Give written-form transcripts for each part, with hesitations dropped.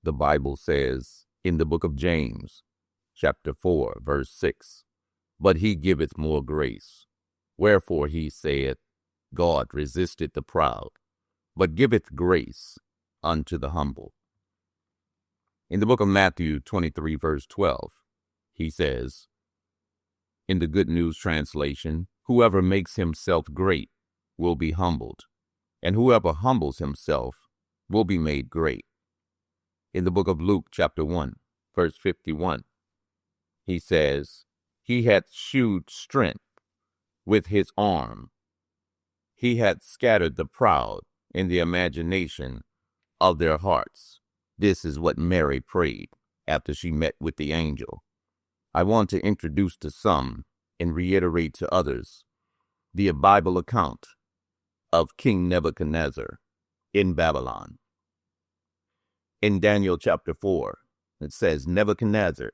The Bible says in the book of James, chapter 4, verse 6, "But he giveth more grace. Wherefore he saith, God resisteth the proud, but giveth grace unto the humble." In the book of Matthew 23, verse 12, he says, in the Good News translation, "Whoever makes himself great will be humbled, and whoever humbles himself will be made great." In the book of Luke, chapter 1, verse 51, he says, "He hath shewed strength with his arm. He hath scattered the proud in the imagination of their hearts." This is what Mary prayed after she met with the angel. I want to introduce to some and reiterate to others the Bible account of King Nebuchadnezzar in Babylon. In Daniel chapter 4, it says, "Nebuchadnezzar,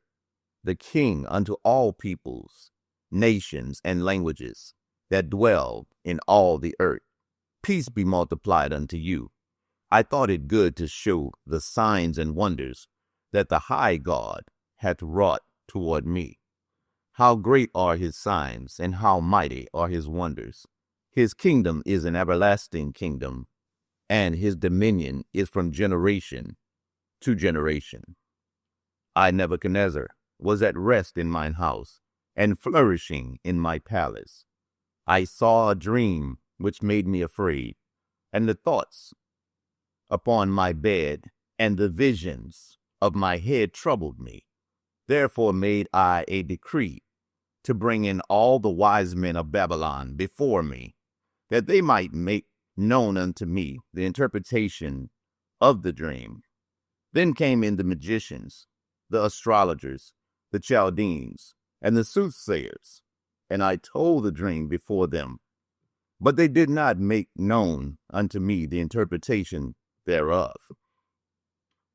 the king unto all peoples, nations, and languages that dwell in all the earth, peace be multiplied unto you. I thought it good to show the signs and wonders that the high God hath wrought toward me. How great are his signs, and how mighty are his wonders. His kingdom is an everlasting kingdom, and his dominion is from generation to generation. I, Nebuchadnezzar, was at rest in mine house, and flourishing in my palace. I saw a dream which made me afraid, and the thoughts upon my bed and the visions of my head troubled me. Therefore made I a decree to bring in all the wise men of Babylon before me, that they might make known unto me the interpretation of the dream. Then came in the magicians, the astrologers, the Chaldeans, and the soothsayers, and I told the dream before them. But they did not make known unto me the interpretation thereof.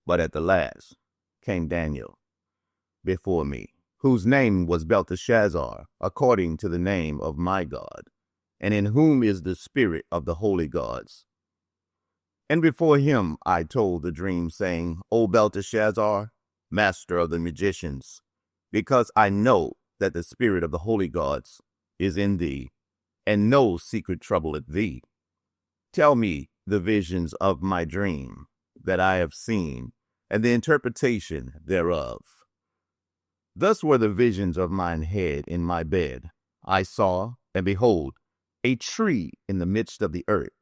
But at the last came Daniel before me, whose name was Belteshazzar, according to the name of my God, and in whom is the spirit of the holy gods. And before him I told the dream, saying, O Belteshazzar, master of the magicians, because I know that the spirit of the holy gods is in thee, and no secret troubleth thee. Tell me the visions of my dream that I have seen, and the interpretation thereof. Thus were the visions of mine head in my bed. I saw, and behold, a tree in the midst of the earth,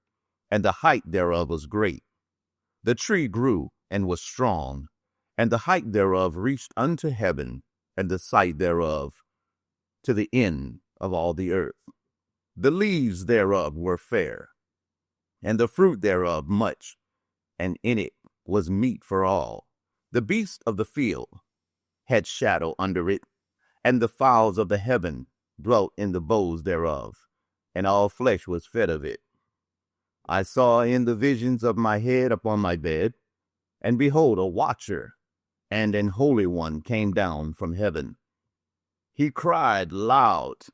and the height thereof was great. The tree grew and was strong, and the height thereof reached unto heaven, and the sight thereof to the end of all the earth. The leaves thereof were fair, and the fruit thereof much, and in it was meat for all. The beasts of the field had shadow under it, and the fowls of the heaven dwelt in the boughs thereof, and all flesh was fed of it. I saw in the visions of my head upon my bed, and behold, a watcher and an holy one came down from heaven. He cried loud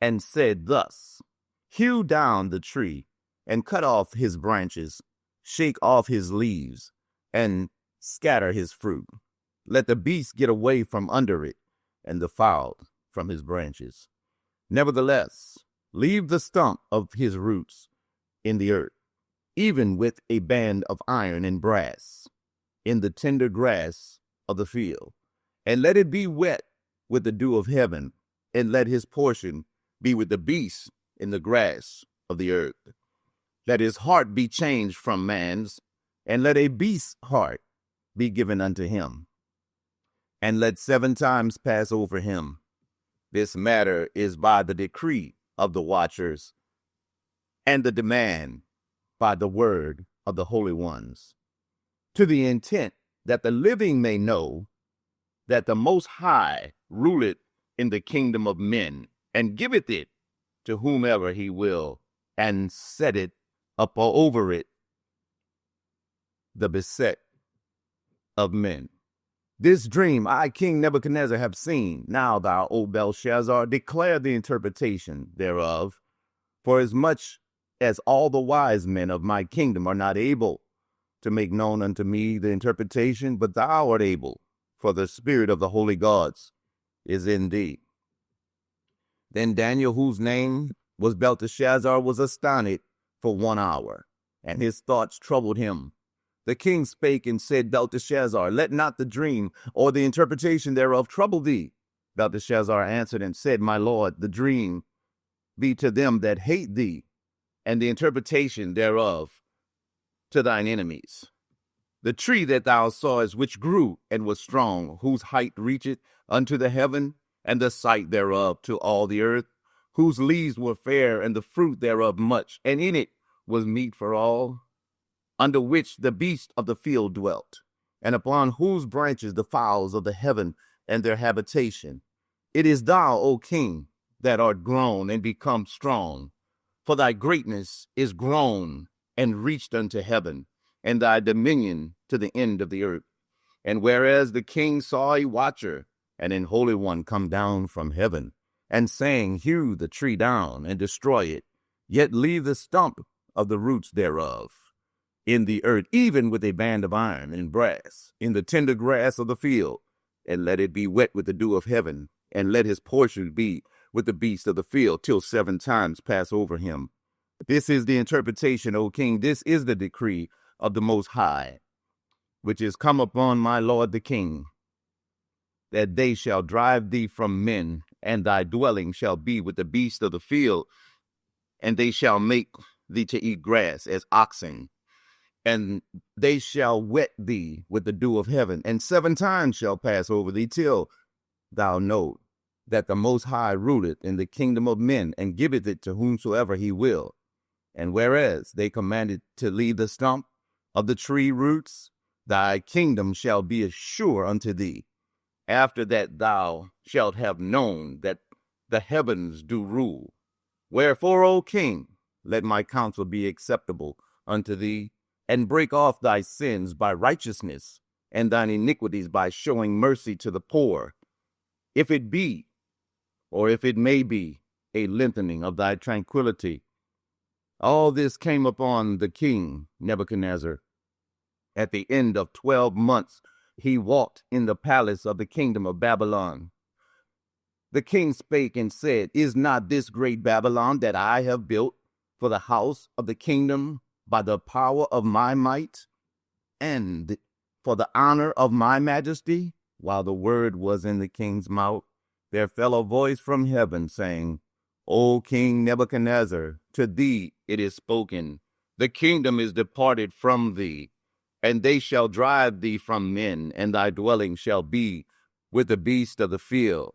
and said thus, Hew down the tree, and cut off his branches, shake off his leaves, and scatter his fruit. Let the beast get away from under it, and the fowl from his branches. Nevertheless, leave the stump of his roots in the earth, even with a band of iron and brass, in the tender grass of the field, and let it be wet with the dew of heaven, and let his portion be with the beasts in the grass of the earth. Let his heart be changed from man's, and let a beast's heart be given unto him. And let 7 times pass over him. This matter is by the decree of the watchers, and the demand by the word of the holy ones, to the intent that the living may know that the Most High ruleth in the kingdom of men, and giveth it to whomever he will, and set it up over it the beset of men. This dream I, King Nebuchadnezzar, have seen. Now thou, O Belshazzar, declare the interpretation thereof, for as much as all the wise men of my kingdom are not able to make known unto me the interpretation, but thou art able, for the spirit of the holy gods is in thee. Then Daniel, whose name was Belteshazzar, was astonished for 1 hour, and his thoughts troubled him. The king spake and said, Belteshazzar, let not the dream or the interpretation thereof trouble thee. Belteshazzar answered and said, My lord, the dream be to them that hate thee, and the interpretation thereof to thine enemies. The tree that thou sawest, which grew and was strong, whose height reacheth unto the heaven, and the sight thereof to all the earth, whose leaves were fair, and the fruit thereof much, and in it was meat for all, under which the beasts of the field dwelt, and upon whose branches the fowls of the heaven and their habitation. It is thou, O king, that art grown and become strong, for thy greatness is grown and reached unto heaven, and thy dominion to the end of the earth. And whereas the king saw a watcher and an holy one come down from heaven, and saying, Hew the tree down and destroy it, yet leave the stump of the roots thereof in the earth, even with a band of iron and brass, in the tender grass of the field, and let it be wet with the dew of heaven, and let his portion be with the beasts of the field, till 7 times pass over him. This is the interpretation, O king, this is the decree of the Most High, which is come upon my lord the king, that they shall drive thee from men, and thy dwelling shall be with the beasts of the field, and they shall make thee to eat grass as oxen, and they shall wet thee with the dew of heaven, and 7 times shall pass over thee, till thou know that the Most High ruleth in the kingdom of men, and giveth it to whomsoever he will. And whereas they commanded to leave the stump of the tree roots, thy kingdom shall be as sure unto thee, after that thou shalt have known that the heavens do rule. Wherefore, O king, let my counsel be acceptable unto thee, and break off thy sins by righteousness, and thine iniquities by showing mercy to the poor, if it be, or if it may be, a lengthening of thy tranquility. All this came upon the king Nebuchadnezzar. At the end of 12 months, he walked in the palace of the kingdom of Babylon. The king spake and said, Is not this great Babylon that I have built for the house of the kingdom by the power of my might, and for the honor of my majesty? While the word was in the king's mouth, there fell a voice from heaven, saying, O King Nebuchadnezzar, to thee it is spoken, the kingdom is departed from thee, and they shall drive thee from men, and thy dwelling shall be with the beasts of the field.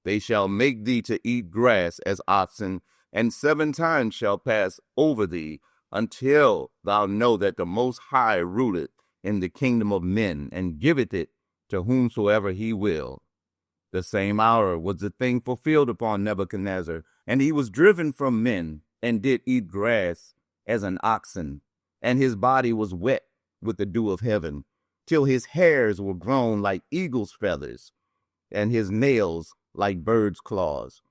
They shall make thee to eat grass as oxen, and 7 times shall pass over thee, until thou know that the Most High ruleth in the kingdom of men, and giveth it to whomsoever he will. The same hour was the thing fulfilled upon Nebuchadnezzar, and he was driven from men, and did eat grass as an oxen, and his body was wet with the dew of heaven, till his hairs were grown like eagle's feathers, and his nails like birds' claws.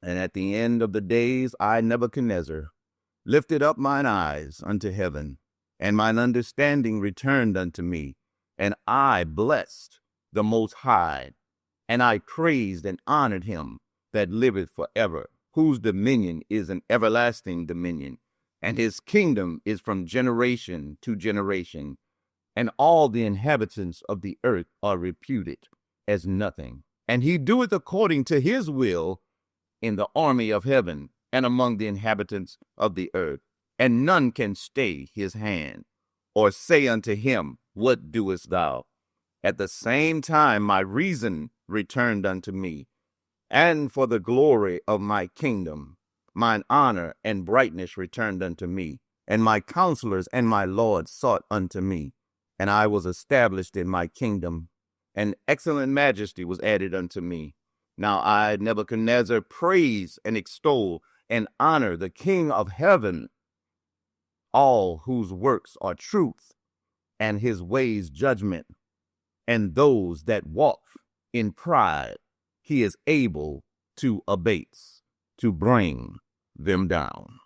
And at the end of the days, I, Nebuchadnezzar, lifted up mine eyes unto heaven, and mine understanding returned unto me, and I blessed the Most High, and I praised and honored him that liveth forever, whose dominion is an everlasting dominion, and his kingdom is from generation to generation, and all the inhabitants of the earth are reputed as nothing. And he doeth according to his will in the army of heaven and among the inhabitants of the earth, and none can stay his hand, or say unto him, What doest thou? At the same time my reason returned unto me, and for the glory of my kingdom, mine honor and brightness returned unto me, and my counselors and my lords sought unto me, and I was established in my kingdom, and excellent majesty was added unto me. Now I, Nebuchadnezzar, praise and extol and honor the King of heaven, all whose works are truth, and his ways judgment, and those that walk in pride he is able to abase, to bring them down.